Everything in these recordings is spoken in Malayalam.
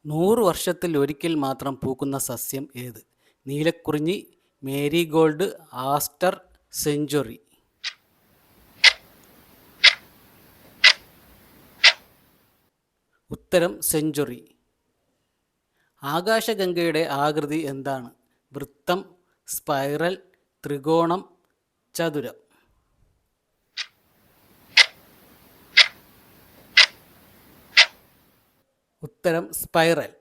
100 വർഷത്തിൽ ഒരിക്കൽ മാത്രം പൂക്കുന്ന സസ്യം ഏത്? നീലക്കുറിഞ്ഞി, മേരിഗോൾഡ്, ആസ്റ്റർ, സെഞ്ചുറി. ഉത്തരം സെഞ്ചുറി. ആകാശഗംഗയുടെ ആകൃതി എന്താണ്? വൃത്തം, സ്പൈറൽ, ത്രികോണം, ചതുരം. ഉത്തരം സ്പൈറൽ.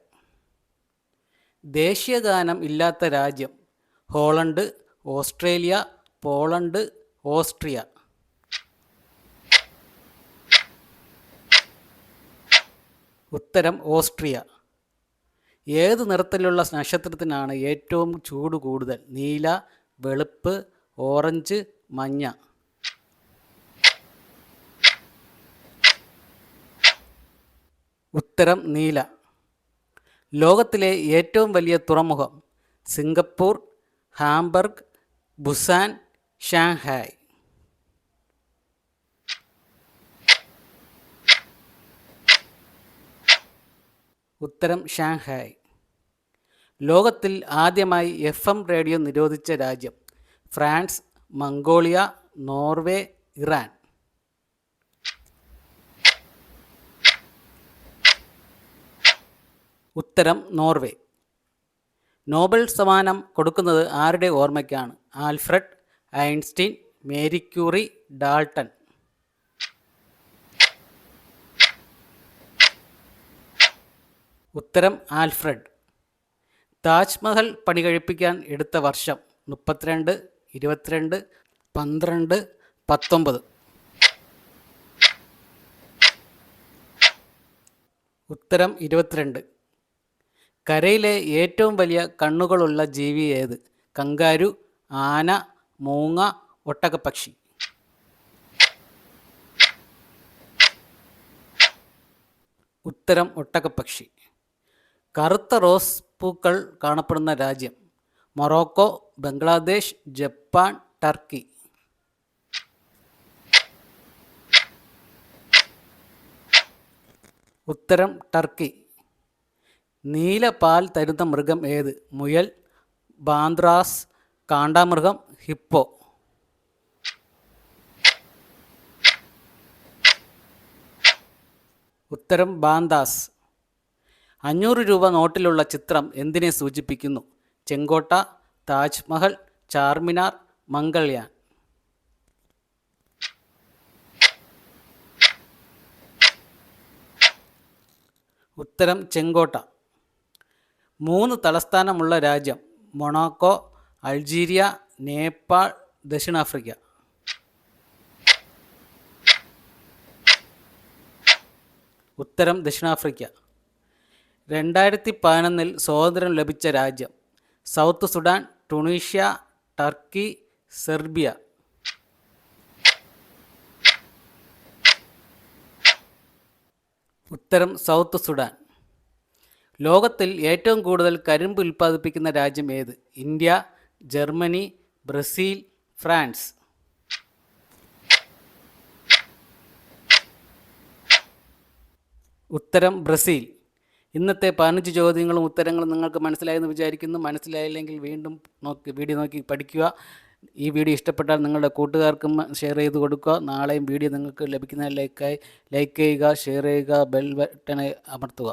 ദേശീയഗാനം ഇല്ലാത്ത രാജ്യം? Holland, Australia, Poland, Austria. ഉത്തരം ഓസ്ട്രിയ. ഏത് നിറത്തിലുള്ള നക്ഷത്രത്തിനാണ് ഏറ്റവും ചൂട് കൂടുതൽ? നീല, വെളുപ്പ്, ഓറഞ്ച്, മഞ്ഞ. ഉത്തരം നീല. ലോകത്തിലെ ഏറ്റവും വലിയ തുറമുഖം? Singapore, Hamburg, Busan, Shanghai. ഉത്തരം ഷാങ്ഹായ്. ലോകത്തിൽ ആദ്യമായി FM റേഡിയോ നിരോധിച്ച രാജ്യം? France, Mongolia, Norway, Iran. ഉത്തരം നോർവേ. നോബൽ സമ്മാനം കൊടുക്കുന്നത് ആരുടെ ഓർമ്മയ്ക്കാണ്? Alfred Einstein, Marie Curie, Dalton. ഉത്തരം ആൽഫ്രഡ്. താജ്മഹൽ പണി കഴിപ്പിക്കാൻ എടുത്ത വർഷം? 32, 22, 12, 19. ഉത്തരം 22. കരയിലെ ഏറ്റവും വലിയ കണ്ണുകളുള്ള ജീവി ഏത്? കങ്കാരു, ആന, മൂങ്ങ, ഒട്ടകപ്പക്ഷി. ഉത്തരം ഒട്ടകപ്പക്ഷി. കറുത്ത റോസ് പൂക്കൾ കാണപ്പെടുന്ന രാജ്യം? Morocco, Bangladesh, Japan, Turkey. ഉത്തരം ടർക്കി. നീല പാൽ തരുന്ന മൃഗം ഏത്? മുയൽ, ബാന്ദ്രാസ്, കാണ്ടാമൃഗം, ഹിപ്പോ. ഉത്തരം ബാന്താസ്. 500 രൂപ നോട്ടിലുള്ള ചിത്രം എന്തിനെ സൂചിപ്പിക്കുന്നു? ചെങ്കോട്ട, താജ്മഹൽ, ചാർമിനാർ, മംഗൾയാൻ. ഉത്തരം ചെങ്കോട്ട. 3 തലസ്ഥാനമുള്ള രാജ്യം? മൊണാക്കോ, അൾജീരിയ, നേപ്പാൾ, ദക്ഷിണാഫ്രിക്ക. ഉത്തരം ദക്ഷിണാഫ്രിക്ക. 2011 സ്വാതന്ത്ര്യം ലഭിച്ച രാജ്യം? South Sudan, Tunisia, Turkey, Serbia. ഉത്തരം സൗത്ത് സുഡാൻ. ലോകത്തിൽ ഏറ്റവും കൂടുതൽ കരിമ്പ് ഉൽപ്പാദിപ്പിക്കുന്ന രാജ്യം ഏത്? India, Germany, Brazil, France. ഉത്തരം ബ്രസീൽ. ഇന്നത്തെ 15 ചോദ്യങ്ങളും ഉത്തരങ്ങളും നിങ്ങൾക്ക് മനസ്സിലായെന്ന് വിചാരിക്കുന്നു. മനസ്സിലായില്ലെങ്കിൽ വീണ്ടും വീഡിയോ നോക്കി പഠിക്കുക. ഈ വീഡിയോ ഇഷ്ടപ്പെട്ടാൽ നിങ്ങളുടെ കൂട്ടുകാർക്കും ഷെയർ ചെയ്ത് കൊടുക്കുക. നാളെയും വീഡിയോ നിങ്ങൾക്ക് ലഭിക്കുന്നതിലേക്കായി ലൈക്ക് ചെയ്യുക, ഷെയർ ചെയ്യുക, ബെൽ ബട്ടൺ അമർത്തുക.